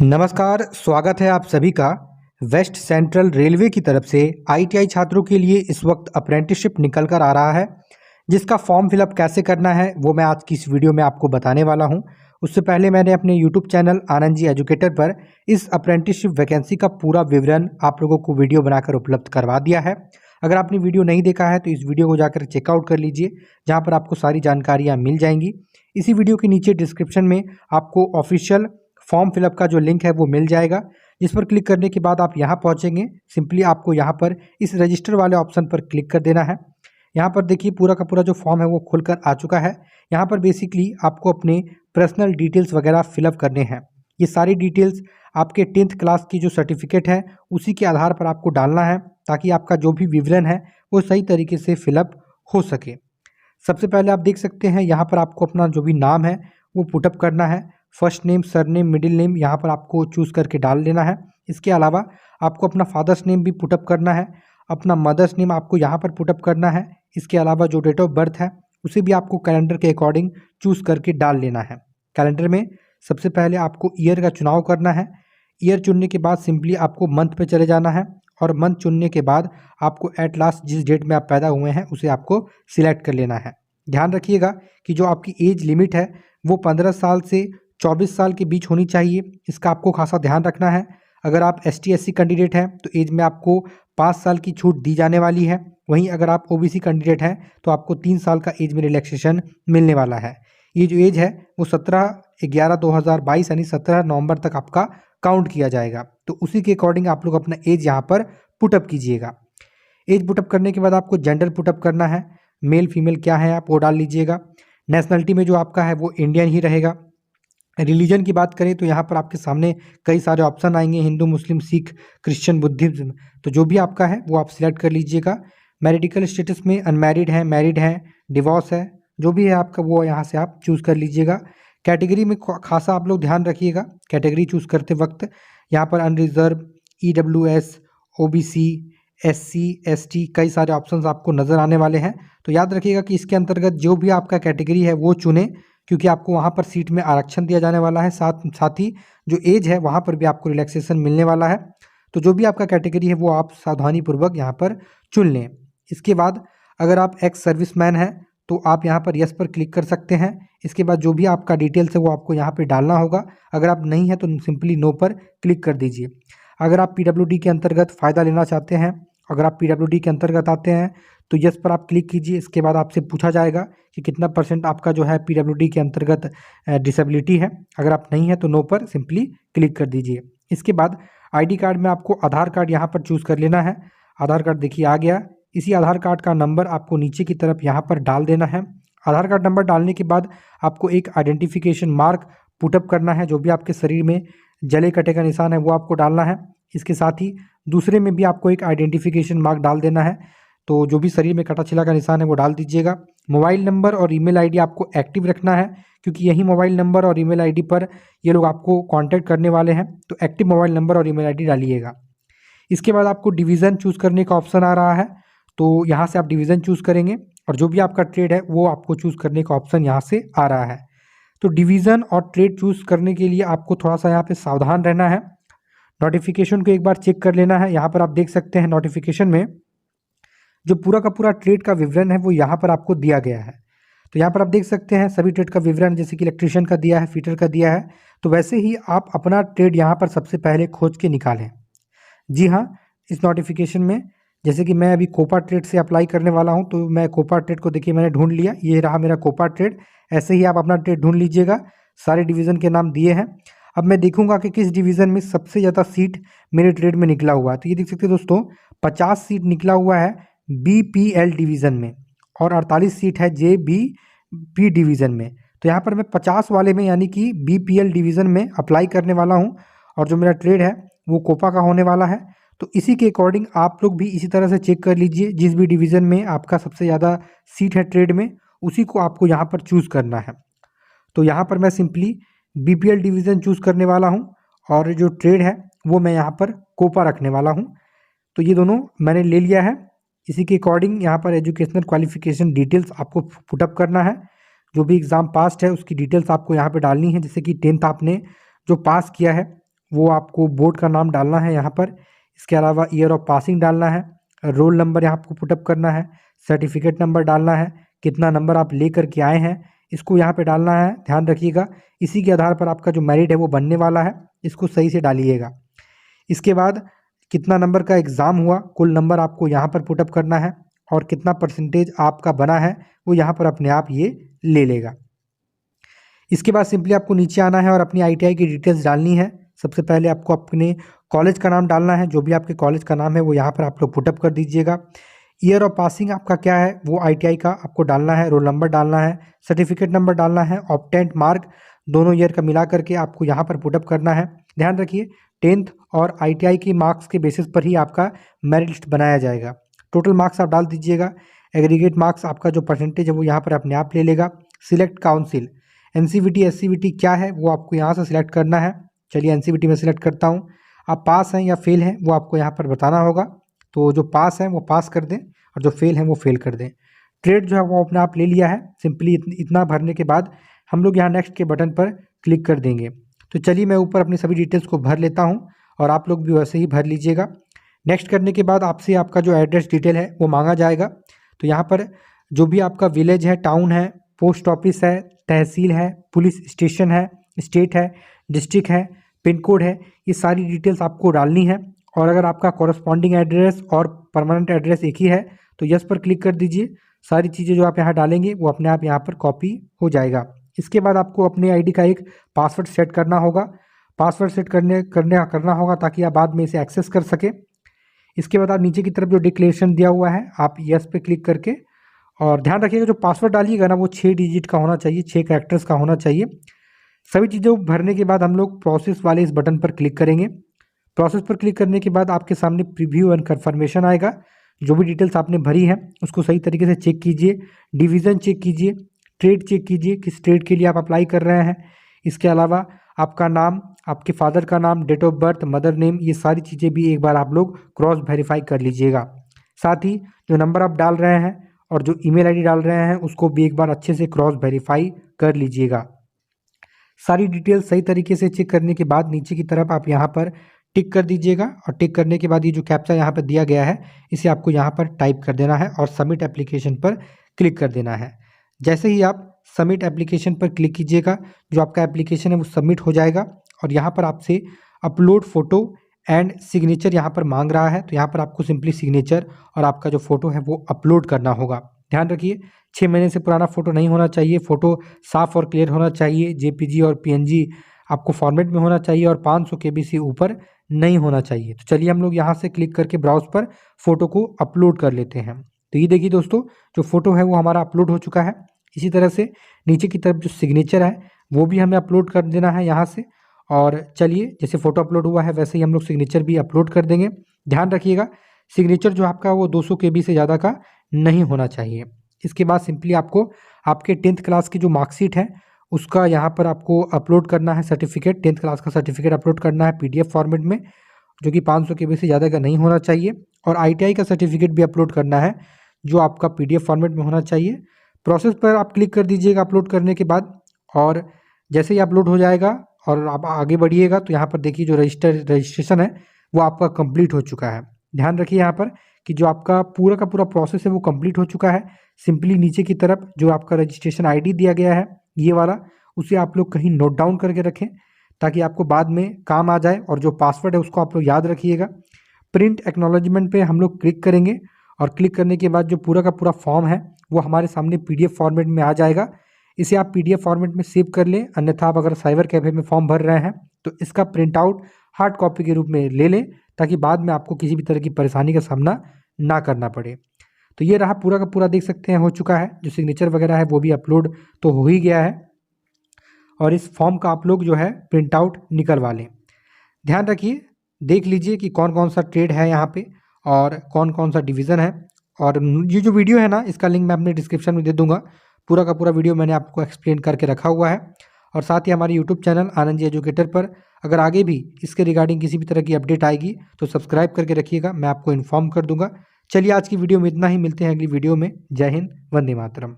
नमस्कार, स्वागत है आप सभी का। वेस्ट सेंट्रल रेलवे की तरफ से आईटीआई छात्रों के लिए इस वक्त अप्रेंटिसशिप निकल कर आ रहा है, जिसका फॉर्म फिलअप कैसे करना है वो मैं आज की इस वीडियो में आपको बताने वाला हूं। उससे पहले मैंने अपने YouTube channel Anand ji educator पर इस अप्रेंटिसशिप वैकेंसी का पूरा विवरण आप लोगों को वीडियो बनाकर उपलब्ध करवा दिया है। अगर आपने वीडियो नहीं देखा है तो इस वीडियो को जाकर चेकआउट कर लीजिए, जहाँ पर आपको सारी जानकारियाँ मिल जाएंगी। इसी वीडियो के नीचे डिस्क्रिप्शन में आपको ऑफिशियल फॉर्म फिलअप का जो लिंक है वो मिल जाएगा, जिस पर क्लिक करने के बाद आप यहाँ पहुँचेंगे। सिंपली आपको यहाँ पर इस रजिस्टर वाले ऑप्शन पर क्लिक कर देना है। यहाँ पर देखिए पूरा का पूरा जो फॉर्म है वो खुलकर आ चुका है। यहाँ पर बेसिकली आपको अपने पर्सनल डिटेल्स वगैरह फिलअप करने हैं। ये सारी डिटेल्स आपके 10th क्लास की जो सर्टिफिकेट है उसी के आधार पर आपको डालना है, ताकि आपका जो भी विवरण है वो सही तरीके से फिलअप हो सके। सबसे पहले आप देख सकते हैं यहाँ पर आपको अपना जो भी नाम है वो पुटअप करना है। First name, surname, middle name यहाँ पर आपको चूज़ करके डाल देना है। इसके अलावा आपको अपना फादर्स नेम भी पुटअप करना है, अपना मदर्स नेम आपको यहाँ पर पुटअप करना है। इसके अलावा जो डेट ऑफ बर्थ है उसे भी आपको कैलेंडर के अकॉर्डिंग चूज़ करके डाल लेना है। कैलेंडर में सबसे पहले आपको ईयर का चुनाव करना है। ईयर चुनने के बाद सिंपली आपको मंथ पे चले जाना है, और मंथ चुनने के बाद आपको एट लास्ट जिस डेट में आप पैदा हुए हैं उसे आपको सिलेक्ट कर लेना है। ध्यान रखिएगा कि जो आपकी एज लिमिट है वो 15 साल से 24 साल के बीच होनी चाहिए। इसका आपको खासा ध्यान रखना है। अगर आप ST/SC कैंडिडेट हैं तो एज में आपको 5 साल की छूट दी जाने वाली है। वहीं अगर आप OBC कैंडिडेट हैं तो आपको 3 साल का एज में रिलैक्सेशन मिलने वाला है। ये जो एज है वो 17/11/2022 यानी 17 नवंबर तक आपका काउंट किया जाएगा। तो उसी के अकॉर्डिंग आप लोग अपना एज यहाँ पर पुटअप कीजिएगा। एज पुटअप करने के बाद आपको जेंडर पुटअप करना है। मेल फीमेल क्या है आप वो डाल लीजिएगा। नेशनलिटी में जो आपका है वो इंडियन ही रहेगा। रिलीजन की बात करें तो यहाँ पर आपके सामने कई सारे ऑप्शन आएंगे, हिंदू, मुस्लिम, सिख, क्रिश्चियन, बुद्धिज्म। तो जो भी आपका है वो आप सिलेक्ट कर लीजिएगा। मैरिडिकल स्टेटस में अनमैरिड है, मैरिड है, डिवोर्स है, जो भी है आपका वो यहाँ से आप चूज़ कर लीजिएगा। कैटेगरी में खासा आप लोग ध्यान रखिएगा। कैटेगरी चूज़ करते वक्त यहाँ पर unreserved, EWS, OBC, SC, ST कई सारे ऑप्शंस आपको नज़र आने वाले हैं। तो याद रखिएगा कि इसके अंतर्गत जो भी आपका कैटेगरी है वो चुनें, क्योंकि आपको वहाँ पर सीट में आरक्षण दिया जाने वाला है। साथ ही जो एज है वहाँ पर भी आपको रिलैक्सेशन मिलने वाला है। तो जो भी आपका कैटेगरी है वो आप सावधानीपूर्वक यहाँ पर चुन लें। इसके बाद अगर आप एक्स सर्विसमैन हैं तो आप यहाँ पर यस पर क्लिक कर सकते हैं। इसके बाद जो भी आपका डिटेल्स है वो आपको यहाँ पर डालना होगा। अगर आप नहीं है तो सिंपली नो पर क्लिक कर दीजिए। अगर आप PWD के अंतर्गत फ़ायदा लेना चाहते हैं, अगर आप PWD के अंतर्गत आते हैं तो यस पर आप क्लिक कीजिए। इसके बाद आपसे पूछा जाएगा कि कितना % आपका जो है PWD के अंतर्गत डिसेबिलिटी है। अगर आप नहीं है तो नो पर सिंपली क्लिक कर दीजिए। इसके बाद ID कार्ड में आपको आधार कार्ड यहाँ पर चूज़ कर लेना है। आधार कार्ड देखिए आ गया। इसी आधार कार्ड का नंबर आपको नीचे की तरफ यहाँ पर डाल देना है। आधार कार्ड नंबर डालने के बाद आपको एक आइडेंटिफिकेशन मार्क पुटअप करना है। जो भी आपके शरीर में जले कटे का निशान है वो आपको डालना है। इसके साथ ही दूसरे में भी आपको एक आइडेंटिफिकेशन मार्क डाल देना है। तो जो भी शरीर में कटा छिला का निशान है वो डाल दीजिएगा। मोबाइल नंबर और ईमेल आईडी आपको एक्टिव रखना है, क्योंकि यही मोबाइल नंबर और ईमेल आईडी पर ये लोग आपको कांटेक्ट करने वाले हैं। तो एक्टिव मोबाइल नंबर और ईमेल आईडी डालिएगा। इसके बाद आपको डिवीज़न चूज़ करने का ऑप्शन आ रहा है, तो यहाँ से आप डिवीज़न चूज़ करेंगे, और जो भी आपका ट्रेड है वो आपको चूज़ करने का ऑप्शन यहाँ से आ रहा है। तो डिवीज़न और ट्रेड चूज़ करने के लिए आपको थोड़ा सा यहाँ पर सावधान रहना है। नोटिफिकेशन को एक बार चेक कर लेना है। यहाँ पर आप देख सकते हैं नोटिफिकेशन में जो पूरा का पूरा ट्रेड का विवरण है वो यहाँ पर आपको दिया गया है। तो यहाँ पर आप देख सकते हैं सभी ट्रेड का विवरण, जैसे कि इलेक्ट्रीशियन का दिया है, फिटर का दिया है। तो वैसे ही आप अपना ट्रेड यहाँ पर सबसे पहले खोज के निकालें। जी हाँ, इस नोटिफिकेशन में जैसे कि मैं अभी कोपा ट्रेड से अप्लाई करने वाला हूँ, तो मैं कोपा ट्रेड को देखिए मैंने ढूंढ लिया। ये रहा मेरा कोपा ट्रेड। ऐसे ही आप अपना ट्रेड ढूंढ लीजिएगा। सारे डिवीज़न के नाम दिए हैं। अब मैं देखूंगा कि किस डिवीज़न में सबसे ज़्यादा सीट मेरे ट्रेड में निकला हुआ है। तो ये देख सकते हैं दोस्तों, 50 सीट निकला हुआ है BPL डिवीज़न में, और 48 सीट है JBP डिवीज़न में। तो यहाँ पर मैं 50 वाले में यानी कि BPL डिवीज़न में अप्लाई करने वाला हूँ, और जो मेरा ट्रेड है वो कोपा का होने वाला है। तो इसी के अकॉर्डिंग आप लोग भी इसी तरह से चेक कर लीजिए। जिस भी डिवीज़न में आपका सबसे ज़्यादा सीट है ट्रेड में, उसी को आपको यहाँ पर चूज़ करना है। तो यहाँ पर मैं सिंपली BPL डिवीज़न चूज़ करने वाला हूँ, और जो ट्रेड है वो मैं यहाँ पर कोपा रखने वाला हूँ। तो ये दोनों मैंने ले लिया है। इसी के अकॉर्डिंग यहाँ पर एजुकेशनल क्वालिफिकेशन डिटेल्स आपको पुटअप करना है। जो भी एग्ज़ाम पास्ट है उसकी डिटेल्स आपको यहाँ पे डालनी है। जैसे कि 10th आपने जो पास किया है वो आपको बोर्ड का नाम डालना है यहाँ पर। इसके अलावा ईयर ऑफ पासिंग डालना है, रोल नंबर यहाँ आपको पुटअप करना है, सर्टिफिकेट नंबर डालना है, कितना नंबर आप ले करके आए हैं इसको यहाँ पे डालना है। ध्यान रखिएगा, इसी के आधार पर आपका जो मेरिट है वो बनने वाला है, इसको सही से डालिएगा। इसके बाद कितना नंबर का एग्ज़ाम हुआ, कुल नंबर आपको यहाँ पर पुटअप करना है, और कितना परसेंटेज आपका बना है वो यहाँ पर अपने आप ये ले लेगा। इसके बाद सिंपली आपको नीचे आना है और अपनी आईटीआई की डिटेल्स डालनी है। सबसे पहले आपको अपने कॉलेज का नाम डालना है, जो भी आपके कॉलेज का नाम है वो यहाँ पर आप लोग पुटअप कर दीजिएगा। ईयर ऑफ पासिंग आपका क्या है वो आईटीआई का आपको डालना है, रोल नंबर डालना है, सर्टिफिकेट नंबर डालना है, ऑब्टेंड मार्क दोनों ईयर का मिला करके आपको यहाँ पर पुटअप करना है। ध्यान रखिए 10th और आईटीआई की मार्क्स के बेसिस पर ही आपका मेरिट लिस्ट बनाया जाएगा। टोटल मार्क्स आप डाल दीजिएगा, एग्रीगेट मार्क्स आपका जो परसेंटेज है वो यहाँ पर अपने आप ले लेगा। सिलेक्ट काउंसिल, एनसीवीटी एससीवीटी क्या है वो आपको यहाँ से सिलेक्ट करना है। चलिए एनसीवीटी में सिलेक्ट करता हूँ। आप पास हैं या फेल हैं वो आपको यहाँ पर बताना होगा, तो जो पास हैं वो पास कर दें और जो फेल हैं वो फेल कर दें। ट्रेड जो है वो अपने आप ले लिया है। सिंपली इतना भरने के बाद हम लोग यहाँ नेक्स्ट के बटन पर क्लिक कर देंगे। तो चलिए मैं ऊपर अपनी सभी डिटेल्स को भर लेता हूँ और आप लोग भी वैसे ही भर लीजिएगा। नेक्स्ट करने के बाद आपसे आपका जो एड्रेस डिटेल है वो मांगा जाएगा। तो यहाँ पर जो भी आपका विलेज है, टाउन है, पोस्ट ऑफिस है, तहसील है, पुलिस स्टेशन है, स्टेट है, डिस्ट्रिक्ट है, पिन कोड है, ये सारी डिटेल्स आपको डालनी है। और अगर आपका कॉरस्पॉन्डिंग एड्रेस और परमानेंट एड्रेस एक ही है तो यस पर क्लिक कर दीजिए। सारी चीज़ें जो आप यहाँ डालेंगे वो अपने आप यहाँ पर कॉपी हो जाएगा। इसके बाद आपको अपने आईडी का एक पासवर्ड सेट करना होगा। पासवर्ड सेट करना होगा ताकि आप बाद में इसे एक्सेस कर सकें। इसके बाद आप नीचे की तरफ जो डिक्लेरेशन दिया हुआ है आप यस पे क्लिक करके, और ध्यान रखिएगा जो पासवर्ड डालिएगा ना वो 6 डिजिट का होना चाहिए, 6 कैरेक्टर्स का होना चाहिए। सभी चीज़ें भरने के बाद हम लोग प्रोसेस वाले इस बटन पर क्लिक करेंगे। प्रोसेस पर क्लिक करने के बाद आपके सामने प्रीव्यू एंड कन्फर्मेशन आएगा। जो भी डिटेल्स आपने भरी है उसको सही तरीके से चेक कीजिए, डिवीज़न चेक कीजिए, ट्रेड चेक कीजिए किस ट्रेड के लिए आप अप्लाई कर रहे हैं। इसके अलावा आपका नाम, आपके फादर का नाम, date of birth, mother name, ये सारी चीज़ें भी एक बार आप लोग क्रॉस वेरीफाई कर लीजिएगा। साथ ही जो नंबर आप डाल रहे हैं और जो ईमेल आईडी डाल रहे हैं उसको भी एक बार अच्छे से क्रॉस वेरीफाई कर लीजिएगा। सारी डिटेल सही तरीके से चेक करने के बाद नीचे की तरफ आप यहाँ पर टिक कर दीजिएगा, और टिक करने के बाद ये जो कैप्चा यहाँ पर दिया गया है इसे आपको यहाँ पर टाइप कर देना है और सबमिट एप्लीकेशन पर क्लिक कर देना है। जैसे ही आप सबमिट एप्लीकेशन पर क्लिक कीजिएगा जो आपका एप्लीकेशन है वो सबमिट हो जाएगा, और यहाँ पर आपसे अपलोड फ़ोटो एंड सिग्नेचर यहाँ पर मांग रहा है। तो यहाँ पर आपको सिंपली सिग्नेचर और आपका जो फ़ोटो है वो अपलोड करना होगा। ध्यान रखिए 6 महीने से पुराना फ़ोटो नहीं होना चाहिए, फ़ोटो साफ़ और क्लियर होना चाहिए, जेपीजी और पीएनजी आपको फॉर्मेट में होना चाहिए और 500 केबी से ऊपर नहीं होना चाहिए। तो चलिए हम लोग यहाँ से क्लिक करके ब्राउज़ पर फ़ोटो को अपलोड कर लेते हैं। तो ये देखिए दोस्तों, जो फ़ोटो है वो हमारा अपलोड हो चुका है। इसी तरह से नीचे की तरफ जो सिग्नेचर है वो भी हमें अपलोड कर देना है यहाँ से। और चलिए जैसे फ़ोटो अपलोड हुआ है वैसे ही हम लोग सिग्नेचर भी अपलोड कर देंगे। ध्यान रखिएगा सिग्नेचर जो आपका वो 200 केबी से ज़्यादा का नहीं होना चाहिए। इसके बाद सिंपली आपको आपके 10th क्लास की जो मार्कशीट है उसका यहाँ पर आपको अपलोड करना है, सर्टिफिकेट 10th क्लास का सर्टिफिकेट अपलोड करना है पीडीएफ फॉर्मेट में, जो कि 500 केबी से ज़्यादा का नहीं होना चाहिए। और आईटीआई का सर्टिफिकेट भी अपलोड करना है जो आपका पीडीएफ फॉर्मेट में होना चाहिए। प्रोसेस पर आप क्लिक कर दीजिएगा अपलोड करने के बाद, और जैसे ही अपलोड हो जाएगा और आप आगे बढ़िएगा तो यहाँ पर देखिए जो रजिस्ट्रेशन है वो आपका कंप्लीट हो चुका है। ध्यान रखिए यहाँ पर कि जो आपका पूरा का पूरा प्रोसेस है वो कंप्लीट हो चुका है। सिंपली नीचे की तरफ जो आपका रजिस्ट्रेशन आईडी दिया गया है ये वाला, उसे आप लोग कहीं नोट डाउन करके रखें ताकि आपको बाद में काम आ जाए। और जो पासवर्ड है उसको आप लोग याद रखिएगा। प्रिंट एक्नॉलेजमेंट पे हम लोग क्लिक करेंगे, और क्लिक करने के बाद जो पूरा का पूरा फॉर्म है वो हमारे सामने पीडीएफ फॉर्मेट में आ जाएगा। इसे आप पीडीएफ फॉर्मेट में सेव कर लें, अन्यथा आप अगर साइबर कैफे में फॉर्म भर रहे हैं तो इसका प्रिंट आउट हार्ड कॉपी के रूप में ले लें ताकि बाद में आपको किसी भी तरह की परेशानी का सामना ना करना पड़े। तो ये रहा पूरा का पूरा, देख सकते हैं हो चुका है। जो सिग्नेचर वगैरह है वो भी अपलोड तो हो ही गया है, और इस फॉर्म का आप लोग जो है प्रिंट आउट निकलवा लें। ध्यान रखिए, देख लीजिए कि कौन कौन सा ट्रेड है यहाँ पे और कौन कौन सा डिवीज़न है। और ये जो वीडियो है ना इसका लिंक मैं अपने डिस्क्रिप्शन में दे दूंगा। पूरा का पूरा वीडियो मैंने आपको एक्सप्लेन करके रखा हुआ है। और साथ ही हमारे YouTube channel Anand ji educator पर अगर आगे भी इसके रिगार्डिंग किसी भी तरह की अपडेट आएगी तो सब्सक्राइब करके रखिएगा, मैं आपको इन्फॉर्म कर दूंगा। चलिए आज की वीडियो में इतना ही, मिलते हैं अगली वीडियो में। जय हिंद, वंदे मातरम।